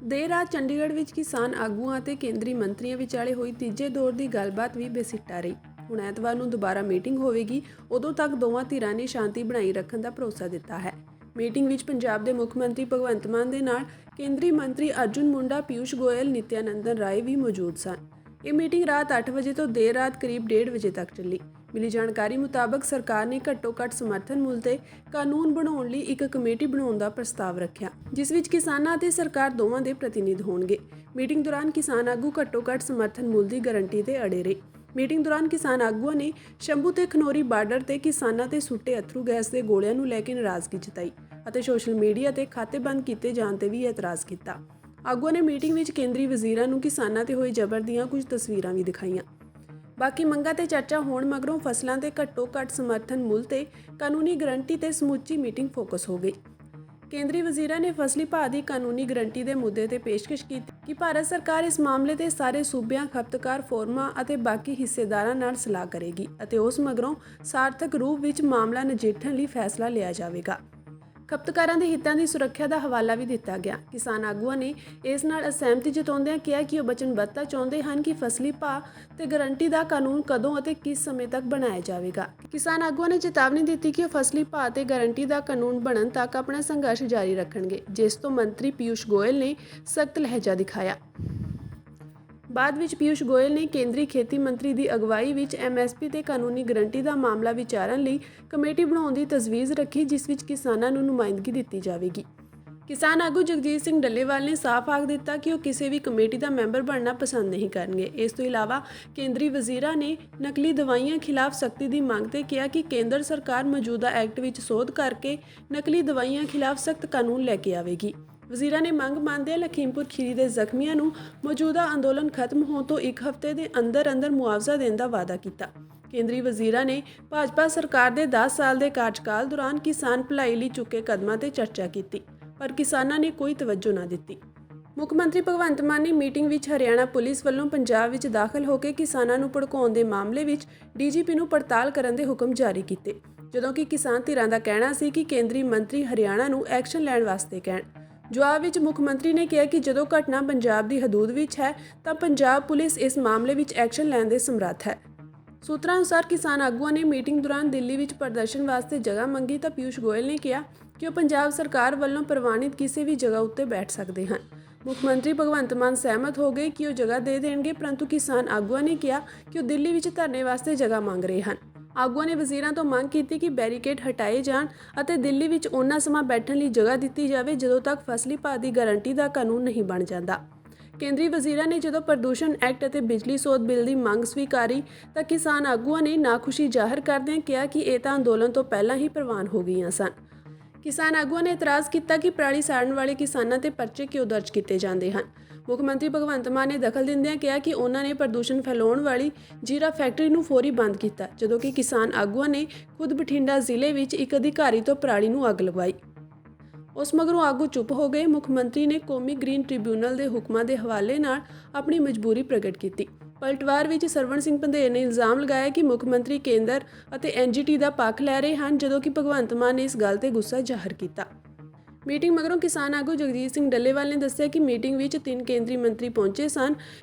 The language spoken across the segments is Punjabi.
ਦੇਰ ਰਾਤ ਚੰਡੀਗੜ੍ਹ ਵਿੱਚ ਕਿਸਾਨ ਆਗੂਆਂ ਅਤੇ ਕੇਂਦਰੀ ਮੰਤਰੀਆਂ ਵਿਚਾਲੇ ਹੋਈ ਤੀਜੇ ਦੌਰ ਦੀ ਗੱਲਬਾਤ ਵੀ ਬੇਸਿੱਟਾ ਰਹੀ। ਹੁਣ ਐਤਵਾਰ ਨੂੰ ਦੁਬਾਰਾ ਮੀਟਿੰਗ ਹੋਵੇਗੀ। ਉਦੋਂ ਤੱਕ ਦੋਵਾਂ ਧਿਰਾਂ ਨੇ ਸ਼ਾਂਤੀ ਬਣਾਈ ਰੱਖਣ ਦਾ ਭਰੋਸਾ ਦਿੱਤਾ ਹੈ। ਮੀਟਿੰਗ ਵਿੱਚ ਪੰਜਾਬ ਦੇ ਮੁੱਖ ਮੰਤਰੀ ਭਗਵੰਤ ਮਾਨ ਦੇ ਨਾਲ ਕੇਂਦਰੀ ਮੰਤਰੀ ਅਰਜੁਨ ਮੁੰਡਾ, ਪੀਯੂਸ਼ ਗੋਇਲ, ਨਿਤਿਆਨੰਦਨ ਰਾਏ ਵੀ ਮੌਜੂਦ ਸਨ। ਇਹ ਮੀਟਿੰਗ ਰਾਤ 8 ਵਜੇ ਤੋਂ ਦੇਰ ਰਾਤ ਕਰੀਬ 1:30 ਵਜੇ ਤੱਕ ਚੱਲੀ। ਮਿਲੀ ਜਾਣਕਾਰੀ ਮੁਤਾਬਕ ਸਰਕਾਰ ਨੇ ਘੱਟੋ-ਘੱਟ ਸਮਰਥਨ ਮੁੱਲ ਤੇ ਕਾਨੂੰਨ ਬਣਾਉਣ ਲਈ ਇੱਕ ਕਮੇਟੀ ਬਣਾਉਣ ਦਾ ਪ੍ਰਸਤਾਵ ਰੱਖਿਆ, ਜਿਸ ਵਿੱਚ ਕਿਸਾਨਾਂ ਅਤੇ ਸਰਕਾਰ ਦੋਵਾਂ ਦੇ ਪ੍ਰਤੀਨਿਧ ਹੋਣਗੇ। ਮੀਟਿੰਗ ਦੌਰਾਨ ਕਿਸਾਨ ਆਗੂ ਘੱਟੋ-ਘੱਟ ਸਮਰਥਨ ਮੁੱਲ ਦੀ ਗਾਰੰਟੀ ਤੇ ਅੜੇ ਰਹੇ। ਮੀਟਿੰਗ ਦੌਰਾਨ ਕਿਸਾਨ ਆਗੂਆਂ ਨੇ ਸ਼ੰਭੂ ਤੇ ਖਨੌਰੀ ਬਾਰਡਰ ਤੇ ਕਿਸਾਨਾਂ ਤੇ ਸੁੱਟੇ ਅਥਰੂ ਗੈਸ ਦੇ ਗੋਲਿਆਂ ਨੂੰ ਲੈ ਕੇ ਨਾਰਾਜ਼ਗੀ ਜਤਾਈ ਅਤੇ ਸੋਸ਼ਲ ਮੀਡੀਆ ਤੇ ਖਾਤੇ ਬੰਦ ਕੀਤੇ ਜਾਣ ਤੇ ਵੀ ਇਤਰਾਜ਼ ਕੀਤਾ। ਆਗੂਆਂ ਨੇ ਮੀਟਿੰਗ ਵਿੱਚ ਕੇਂਦਰੀ ਵਜ਼ੀਰਾਂ ਨੂੰ ਕਿਸਾਨਾਂ ਤੇ ਹੋਏ ਜ਼ਬਰ ਦੀਆਂ ਕੁਝ ਤਸਵੀਰਾਂ ਵੀ ਦਿਖਾਈਆਂ। ਬਾਕੀ ਮੰਗਾਂ ਤੇ ਚਰਚਾ ਹੋਣ ਮਗਰੋਂ ਫਸਲਾਂ ਤੇ ਘੱਟੋ-ਘੱਟ ਸਮਰਥਨ ਮੁੱਲ ਤੇ ਕਾਨੂੰਨੀ ਗਾਰੰਟੀ ਤੇ ਸਮੁੱਚੀ ਮੀਟਿੰਗ ਫੋਕਸ ਹੋ ਗਈ। ਕੇਂਦਰੀ ਵਜ਼ੀਰਾਂ ਨੇ ਫਸਲੀ ਭਾਅ ਦੀ ਕਾਨੂੰਨੀ ਗਾਰੰਟੀ ਦੇ ਮੁੱਦੇ ਤੇ ਪੇਸ਼ਕਸ਼ ਕੀਤੀ ਕਿ ਭਾਰਤ ਸਰਕਾਰ ਇਸ ਮਾਮਲੇ ਤੇ ਸਾਰੇ ਸੂਬਿਆਂ, ਖਪਤਕਾਰ ਫੋਰਮਾਂ ਅਤੇ ਬਾਕੀ ਹਿੱਸੇਦਾਰਾਂ ਨਾਲ ਸਲਾਹ ਕਰੇਗੀ ਅਤੇ ਉਸ ਮਗਰੋਂ ਸਾਰਥਕ ਰੂਪ ਵਿੱਚ ਮਾਮਲਾ ਨਜਿੱਠਣ ਲਈ ਫੈਸਲਾ ਲਿਆ ਜਾਵੇਗਾ। ਖਪਤਕਾਰਾਂ ਦੇ ਹਿੱਤਾਂ ਦੀ ਸੁਰੱਖਿਆ ਦਾ ਹਵਾਲਾ ਵੀ ਦਿੱਤਾ ਗਿਆ। ਕਿਸਾਨ ਆਗੂਆਂ ਨੇ ਇਸ ਨਾਲ ਅਸਹਿਮਤੀ ਜਤਾਉਂਦਿਆਂ ਕਿਹਾ ਕਿ ਉਹ ਵਚਨਬੱਧਤਾ ਚਾਹੁੰਦੇ ਹਨ ਕਿ ਫਸਲੀ ਭਾਅ ਤੇ ਗਾਰੰਟੀ ਦਾ ਕਾਨੂੰਨ ਕਦੋਂ ਅਤੇ ਕਿਸ ਸਮੇਂ ਤੱਕ ਬਣਾਇਆ ਜਾਵੇਗਾ। ਕਿਸਾਨ ਆਗੂਆਂ ਨੇ ਚੇਤਾਵਨੀ ਦਿੱਤੀ ਕਿ ਉਹ ਫਸਲੀ ਭਾਅ ਤੇ ਗਾਰੰਟੀ ਦਾ ਕਾਨੂੰਨ ਬਣਨ ਤੱਕ ਆਪਣਾ ਸੰਘਰਸ਼ ਜਾਰੀ ਰੱਖਣਗੇ, ਜਿਸ ਤੋਂ ਮੰਤਰੀ ਪੀਯੂਸ਼ ਗੋਇਲ ਨੇ ਸਖਤ ਲਹਿਜਾ ਦਿਖਾਇਆ। ਬਾਅਦ ਵਿੱਚ ਪੀਯੂਸ਼ ਗੋਇਲ ਨੇ ਕੇਂਦਰੀ ਖੇਤੀ ਮੰਤਰੀ ਦੀ ਅਗਵਾਈ ਵਿੱਚ MSP ਤੇ ਕਾਨੂੰਨੀ ਗਾਰੰਟੀ ਦਾ ਮਾਮਲਾ ਵਿਚਾਰਨ ਲਈ ਕਮੇਟੀ ਬਣਾਉਣ ਦੀ ਤਜਵੀਜ਼ ਰੱਖੀ, ਜਿਸ ਵਿੱਚ ਕਿਸਾਨਾਂ ਨੂੰ ਨੁਮਾਇੰਦਗੀ ਦਿੱਤੀ ਜਾਵੇਗੀ। ਕਿਸਾਨ ਆਗੂ ਜਗਜੀਤ ਸਿੰਘ ਡੱਲੇਵਾਲ ਨੇ ਸਾਫ਼ ਆਖ ਦਿੱਤਾ ਕਿ ਉਹ ਕਿਸੇ ਵੀ ਕਮੇਟੀ ਦਾ ਮੈਂਬਰ ਬਣਨਾ ਪਸੰਦ ਨਹੀਂ ਕਰਨਗੇ। ਇਸ ਤੋਂ ਇਲਾਵਾ ਕੇਂਦਰੀ ਵਜ਼ੀਰਾਂ ਨੇ ਨਕਲੀ ਦਵਾਈਆਂ ਖਿਲਾਫ ਸਖਤੀ ਦੀ ਮੰਗ ਤੇ ਕਿਹਾ ਕਿ ਕੇਂਦਰ ਸਰਕਾਰ ਮੌਜੂਦਾ ਐਕਟ ਵਿੱਚ ਸੋਧ ਕਰਕੇ ਨਕਲੀ ਦਵਾਈਆਂ ਖਿਲਾਫ ਸਖਤ ਕਾਨੂੰਨ ਲੈ ਕੇ ਆਵੇਗੀ। ਵਜ਼ੀਰਾਂ ਨੇ ਮੰਗ ਮੰਨਦਿਆਂ ਲਖੀਮਪੁਰ ਖੀਰੀ ਦੇ ਜ਼ਖਮੀਆਂ ਨੂੰ ਮੌਜੂਦਾ ਅੰਦੋਲਨ ਖਤਮ ਹੋਣ ਤੋਂ 1 ਹਫ਼ਤੇ ਦੇ ਅੰਦਰ ਮੁਆਵਜ਼ਾ ਦੇਣ ਦਾ ਵਾਅਦਾ ਕੀਤਾ। ਕੇਂਦਰੀ ਵਜ਼ੀਰਾਂ ਨੇ ਭਾਜਪਾ ਸਰਕਾਰ ਦੇ 10 ਸਾਲ ਦੇ ਕਾਰਜਕਾਲ ਦੌਰਾਨ ਕਿਸਾਨ ਭਲਾਈ ਲਈ ਚੁੱਕੇ ਕਦਮਾਂ ਤੇ ਚਰਚਾ ਕੀਤੀ, ਪਰ ਕਿਸਾਨਾਂ ਨੇ ਕੋਈ ਤਵੱਜੋ ਨਾ ਦਿੱਤੀ। ਮੁੱਖ ਮੰਤਰੀ ਭਗਵੰਤ ਮਾਨ ਨੇ ਮੀਟਿੰਗ ਵਿੱਚ ਹਰਿਆਣਾ ਪੁਲਿਸ ਵੱਲੋਂ ਪੰਜਾਬ ਵਿੱਚ ਦਾਖਲ ਹੋ ਕੇ ਕਿਸਾਨਾਂ ਨੂੰ ਭੜਕਾਉਣ ਦੇ ਮਾਮਲੇ ਵਿੱਚ DGP ਨੂੰ ਪੜਤਾਲ ਕਰਨ ਦੇ ਹੁਕਮ ਜਾਰੀ ਕੀਤੇ, ਜਦੋਂ ਕਿ ਕਿਸਾਨ ਧਿਰਾਂ ਦਾ ਕਹਿਣਾ ਸੀ ਕਿ ਕੇਂਦਰੀ ਮੰਤਰੀ ਹਰਿਆਣਾ ਨੂੰ ਐਕਸ਼ਨ ਲੈਣ ਵਾਸਤੇ ਕਹਿਣ। ਜਵਾਬ ਵਿੱਚ ਮੁੱਖ ਮੰਤਰੀ ਨੇ ਕਿਹਾ ਕਿ ਜਦੋਂ ਘਟਨਾ ਪੰਜਾਬ ਦੀ ਹਦੂਦ ਵਿੱਚ ਹੈ ਤਾਂ ਪੰਜਾਬ ਪੁਲਿਸ ਇਸ ਮਾਮਲੇ ਵਿੱਚ ਐਕਸ਼ਨ ਲੈਣ ਦੇ ਸਮਰੱਥ ਹੈ। ਸੂਤਰਾਂ ਅਨੁਸਾਰ ਕਿਸਾਨ ਆਗੂਆਂ ਨੇ ਮੀਟਿੰਗ ਦੌਰਾਨ ਦਿੱਲੀ ਵਿੱਚ ਪ੍ਰਦਰਸ਼ਨ ਵਾਸਤੇ ਜਗ੍ਹਾ ਮੰਗੀ ਤਾਂ ਪੀਯੂਸ਼ ਗੋਇਲ ਨੇ ਕਿਹਾ ਕਿ ਉਹ ਪੰਜਾਬ ਸਰਕਾਰ ਵੱਲੋਂ ਪ੍ਰਵਾਨਿਤ ਕਿਸੇ ਵੀ ਜਗ੍ਹਾ ਉੱਤੇ ਬੈਠ ਸਕਦੇ ਹਨ। ਮੁੱਖ ਮੰਤਰੀ ਭਗਵੰਤ ਮਾਨ ਸਹਿਮਤ ਹੋ ਗਏ ਕਿ ਉਹ ਜਗ੍ਹਾ ਦੇ ਦੇਣਗੇ, ਪਰੰਤੂ ਕਿਸਾਨ ਆਗੂਆਂ ਨੇ ਕਿਹਾ ਕਿ ਉਹ ਦਿੱਲੀ ਵਿੱਚ ਧਰਨੇ ਵਾਸਤੇ ਜਗ੍ਹਾ ਮੰਗ ਰਹੇ ਹਨ। ਆਗੂਆਂ ਨੇ ਵਜ਼ੀਰਾਂ ਤੋਂ ਮੰਗ ਕੀਤੀ ਕਿ ਬੈਰੀਕੇਡ ਹਟਾਏ ਜਾਣ ਅਤੇ ਦਿੱਲੀ ਵਿੱਚ ਉਹਨਾਂ ਸਮਾਂ ਬੈਠਣ ਲਈ ਜਗ੍ਹਾ ਦਿੱਤੀ ਜਾਵੇ ਜਦੋਂ ਤੱਕ ਫਸਲੀ ਭਾਅ ਦੀ ਗਾਰੰਟੀ ਦਾ ਕਾਨੂੰਨ ਨਹੀਂ ਬਣ ਜਾਂਦਾ। ਕੇਂਦਰੀ ਵਜ਼ੀਰਾਂ ਨੇ ਜਦੋਂ ਪ੍ਰਦੂਸ਼ਣ ਐਕਟ ਅਤੇ ਬਿਜਲੀ ਸੋਧ ਬਿੱਲ ਦੀ ਮੰਗ ਸਵੀਕਾਰੀ ਤਾਂ ਕਿਸਾਨ ਆਗੂਆਂ ਨੇ ਨਾਖੁਸ਼ੀ ਜ਼ਾਹਰ ਕਰਦਿਆਂ ਕਿਹਾ ਕਿ ਇਹ ਤਾਂ ਅੰਦੋਲਨ ਤੋਂ ਪਹਿਲਾਂ ਹੀ ਪ੍ਰਵਾਨ ਹੋ ਗਈਆਂ ਸਨ। ਕਿਸਾਨ ਆਗੂਆਂ ਨੇ ਇਤਰਾਜ਼ ਕੀਤਾ ਕਿ ਪਰਾਲੀ ਸਾੜਨ ਵਾਲੇ ਕਿਸਾਨਾਂ ਤੇ ਪਰਚੇ ਕਿਉਂ ਦਰਜ ਕੀਤੇ ਜਾਂਦੇ ਹਨ। ਮੁੱਖ ਮੰਤਰੀ ਭਗਵੰਤ ਮਾਨ ਨੇ ਦਖਲ ਦਿੰਦਿਆਂ ਕਿਹਾ ਕਿ ਉਹਨਾਂ ਨੇ ਪ੍ਰਦੂਸ਼ਣ ਫੈਲਾਉਣ ਵਾਲੀ ਜੀਰਾ ਫੈਕਟਰੀ ਨੂੰ ਫੌਰੀ ਬੰਦ ਕੀਤਾ, ਜਦੋਂ ਕਿ ਕਿਸਾਨ ਆਗੂਆਂ ਨੇ ਖੁਦ ਬਠਿੰਡਾ ਜ਼ਿਲ੍ਹੇ ਵਿੱਚ ਇੱਕ ਅਧਿਕਾਰੀ ਤੋਂ ਪਰਾਲੀ ਨੂੰ ਅੱਗ ਲਗਵਾਈ। ਉਸ ਮਗਰੋਂ ਆਗੂ ਚੁੱਪ ਹੋ ਗਏ। ਮੁੱਖ ਮੰਤਰੀ ਨੇ ਕੌਮੀ ਗ੍ਰੀਨ ਟ੍ਰਿਬਿਊਨਲ ਦੇ ਹੁਕਮਾਂ ਦੇ ਹਵਾਲੇ ਨਾਲ ਆਪਣੀ ਮਜਬੂਰੀ ਪ੍ਰਗਟ ਕੀਤੀ। ਪਲਟਵਾਰ ਵਿੱਚ ਸਰਵਣ ਸਿੰਘ ਪੰਧੇਰ ਨੇ ਇਲਜ਼ਾਮ ਲਗਾਇਆ ਕਿ ਮੁੱਖ ਮੰਤਰੀ ਕੇਂਦਰ ਅਤੇ NGT ਦਾ ਪੱਖ ਲੈ ਰਹੇ ਹਨ, ਜਦੋਂ ਕਿ ਭਗਵੰਤ ਮਾਨ ਨੇ ਇਸ ਗੱਲ ਤੇ ਗੁੱਸਾ ਜ਼ਾਹਰ ਕੀਤਾ। ਮੀਟਿੰਗ ਮਗਰੋਂ ਕਿਸਾਨ ਆਗੂ ਜਗਜੀਤ ਸਿੰਘ ਡੱਲੇਵਾਲ ਨੇ ਦੱਸਿਆ ਕਿ ਮੀਟਿੰਗ ਵਿੱਚ 3 ਕੇਂਦਰੀ ਮੰਤਰੀ ਪਹੁੰਚੇ ਸਨ।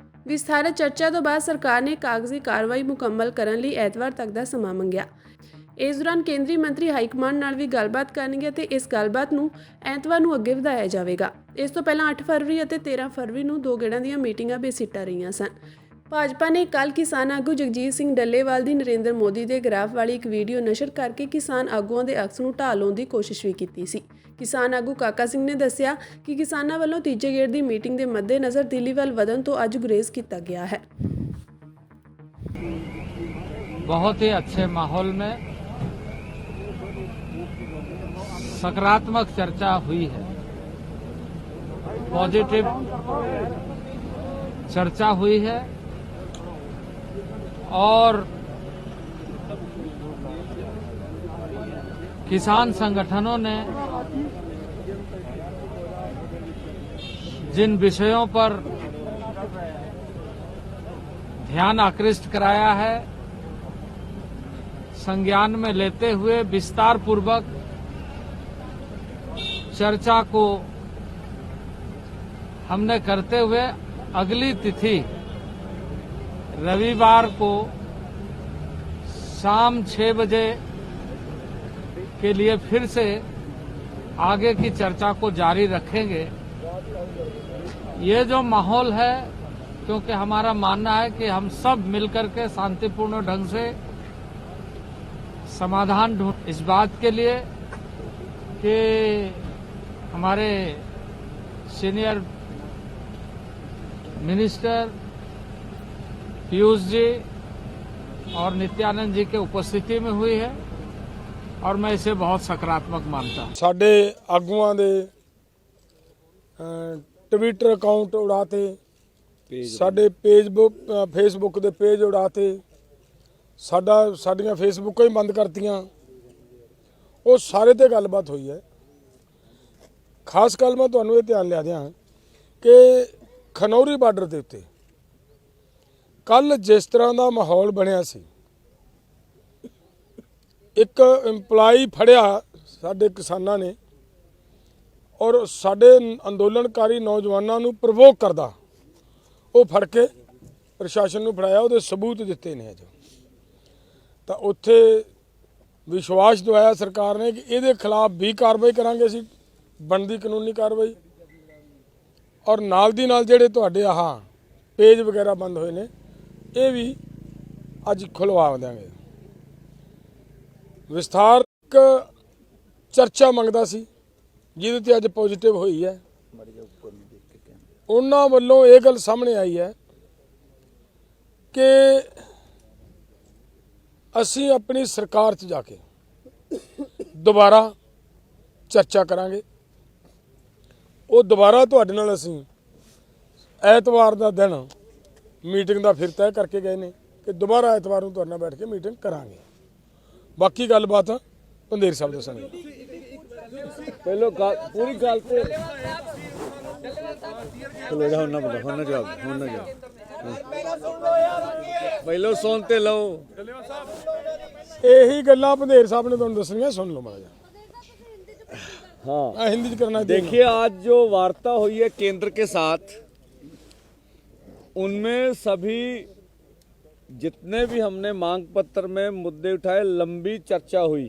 ਵਿਸਥਾਰਤ ਚਰਚਾ ਤੋਂ ਬਾਅਦ ਸਰਕਾਰ ਨੇ ਕਾਗਜ਼ੀ ਕਾਰਵਾਈ ਮੁਕੰਮਲ ਕਰਨ ਲਈ ਐਤਵਾਰ ਤੱਕ ਦਾ ਸਮਾਂ ਮੰਗਿਆ। ਇਸ ਦੌਰਾਨ ਕੇਂਦਰੀ ਮੰਤਰੀ ਹਾਈਕਮਾਂਡ ਨਾਲ ਵੀ ਗੱਲਬਾਤ ਕਰਨਗੇ ਅਤੇ ਇਸ ਗੱਲਬਾਤ ਨੂੰ ਐਤਵਾਰ ਨੂੰ ਅੱਗੇ ਵਧਾਇਆ ਜਾਵੇਗਾ। ਇਸ ਤੋਂ ਪਹਿਲਾਂ 8 ਫਰਵਰੀ ਅਤੇ 13 ਫਰਵਰੀ ਨੂੰ 2 ਗੇੜਾਂ ਦੀਆਂ ਮੀਟਿੰਗਾਂ ਬੇਸਿੱਟਾ ਰਹੀਆਂ ਸਨ। ਭਾਜਪਾ ਨੇ ਕੱਲ੍ਹ ਕਿਸਾਨ ਆਗੂ ਜਗਜੀਤ ਸਿੰਘ ਡੱਲੇਵਾਲ ਦੀ ਨਰਿੰਦਰ ਮੋਦੀ ਦੇ ਗ੍ਰਾਫ ਵਾਲੀ ਇੱਕ ਵੀਡੀਓ ਨਸ਼ਰ ਕਰਕੇ ਕਿਸਾਨ ਆਗੂਆਂ ਦੇ ਅਕਸ ਨੂੰ ਢਾਹ ਲਾਉਣ ਦੀ ਕੋਸ਼ਿਸ਼ ਵੀ ਕੀਤੀ ਸੀ। ਕਿਸਾਨ ਆਗੂ ਕਾਕਾ ਸਿੰਘ ਨੇ ਦੱਸਿਆ ਕਿ ਕਿਸਾਨਾਂ ਵੱਲੋਂ ਤੀਜੇ ਗੇੜ ਦੀ ਮੀਟਿੰਗ ਦੇ ਮੱਦੇਨਜ਼ਰ ਦਿੱਲੀ ਵੱਲ ਵਧਣ ਤੋਂ ਅੱਜ ਗੁਰੇਜ਼ ਕੀਤਾ ਗਿਆ ਹੈ। बहुत ही अच्छे माहौल में सकारात्मक चर्चा हुई है, पॉजिटिव चर्चा हुई है और किसान संगठनों ने जिन विषयों पर ध्यान आकृष्ट कराया है, संज्ञान में लेते हुए विस्तार पूर्वक चर्चा को हमने करते हुए अगली तिथि रविवार को शाम 6 बजे के लिए फिर से आगे की चर्चा को जारी रखेंगे। ये जो माहौल है, क्योंकि हमारा मानना है कि हम सब मिलकर के शांतिपूर्ण ढंग से समाधान ढूंढ, इस बात के लिए कि हमारे सीनियर मिनिस्टर पीयूष जी और नित्यानंद जी के उपस्थिति में हुई है और मैं इसे बहुत सकारात्मक मानता हूं। ਸਾਡੇ ਆਗੂਆਂ ਦੇ ਟਵਿੱਟਰ ਅਕਾਊਂਟ ਉਡਾਤੇ, ਸਾਡੇ ਫੇਸਬੁੱਕ ਦੇ ਪੇਜ ਉਡਾਤੇ, ਸਾਡੀਆਂ ਫੇਸਬੁੱਕਾਂ ਹੀ ਬੰਦ ਕਰਤੀਆਂ। ਉਹ ਸਾਰੇ ਤੇ ਗੱਲਬਾਤ ਹੋਈ ਹੈ। ਖਾਸ ਗੱਲ ਮੈਂ ਤੁਹਾਨੂੰ ਇਹ ਧਿਆਨ ਲਿਆ ਦਿਆਂ ਕਿ ਖਨੌਰੀ ਬਾਰਡਰ ਦੇ ਉੱਤੇ ਕੱਲ ਜਿਸ ਤਰ੍ਹਾਂ ਦਾ ਮਾਹੌਲ ਬਣਿਆ ਸੀ, ਇੱਕ ਇੰਪਲਾਈ ਫੜਿਆ ਸਾਡੇ ਕਿਸਾਨਾਂ ਨੇ ਔਰ ਸਾਡੇ ਅੰਦੋਲਨਕਾਰੀ ਨੌਜਵਾਨਾਂ ਨੂੰ ਪ੍ਰਵੋਕ ਕਰਦਾ, ਉਹ ਫੜ ਕੇ ਪ੍ਰਸ਼ਾਸਨ ਨੂੰ ਫੜਾਇਆ, ਉਹਦੇ ਸਬੂਤ ਦਿੱਤੇ ਨੇ ਅੱਜ। ਤਾਂ ਉੱਥੇ ਵਿਸ਼ਵਾਸ ਦਿਵਾਇਆ ਸਰਕਾਰ ਨੇ ਕਿ ਇਹਦੇ ਖਿਲਾਫ ਵੀ ਕਾਰਵਾਈ ਕਰਾਂਗੇ ਅਸੀਂ, ਬਣਦੀ ਕਾਨੂੰਨੀ ਕਾਰਵਾਈ। ਔਰ ਨਾਲ ਦੀ ਨਾਲ ਜਿਹੜੇ ਤੁਹਾਡੇ ਆਹ ਪੇਜ ਵਗੈਰਾ ਬੰਦ ਹੋਏ ਨੇ, ਇਹ ਵੀ ਅੱਜ ਖੁਲਵਾ ਦਿਆਂਗੇ। ਵਿਸਥਾਰਕ ਚਰਚਾ ਮੰਗਦਾ ਸੀ, ਜਿਹਦੇ ਤੇ ਅੱਜ ਪੋਜ਼ਿਟਿਵ ਹੋਈ ਹੈ। ਉਹਨਾਂ ਵੱਲੋਂ ਇਹ ਗੱਲ ਸਾਹਮਣੇ ਆਈ ਹੈ ਕਿ ਅਸੀਂ ਆਪਣੀ ਸਰਕਾਰ 'ਚ ਜਾ ਕੇ ਦੁਬਾਰਾ ਚਰਚਾ ਕਰਾਂਗੇ। ਉਹ ਦੁਬਾਰਾ ਤੁਹਾਡੇ ਨਾਲ ਅਸੀਂ ਐਤਵਾਰ ਦਾ ਦਿਨ ਮੀਟਿੰਗ ਦਾ ਫਿਰ ਤੈਅ ਕਰਕੇ ਗਏ ਨੇ ਕਿ ਦੁਬਾਰਾ ਐਤਵਾਰ ਨੂੰ ਤੁਹਾਡੇ ਨਾਲ ਬੈਠ ਕੇ ਮੀਟਿੰਗ ਕਰਾਂਗੇ। ਬਾਕੀ ਗੱਲਬਾਤ ਪੰਧੇਰ ਸਾਹਿਬ ਦੱਸਣਗੇ। ਪਹਿਲੋਂ ਪੂਰੀ ਗੱਲ ਤੇ ਚਲੋ ਜਾ ਹੁਣ ਨਾ ਜਾਓ ਪਹਿਲੋਂ ਸੁਣ ਤੇ ਲਓ। ਇਹੀ ਗੱਲਾਂ ਪੰਧੇਰ ਸਾਹਿਬ ਨੇ ਤੁਹਾਨੂੰ ਦੱਸਣੀਆਂ, ਸੁਣ ਲਓ ਮਾੜਾ ਜਿਹਾ। हाँ, हिंदी च करना है। देखिए आज जो वार्ता हुई है केंद्र के साथ, उनमें सभी जितने भी हमने मांग पत्र में मुद्दे उठाए, लंबी चर्चा हुई।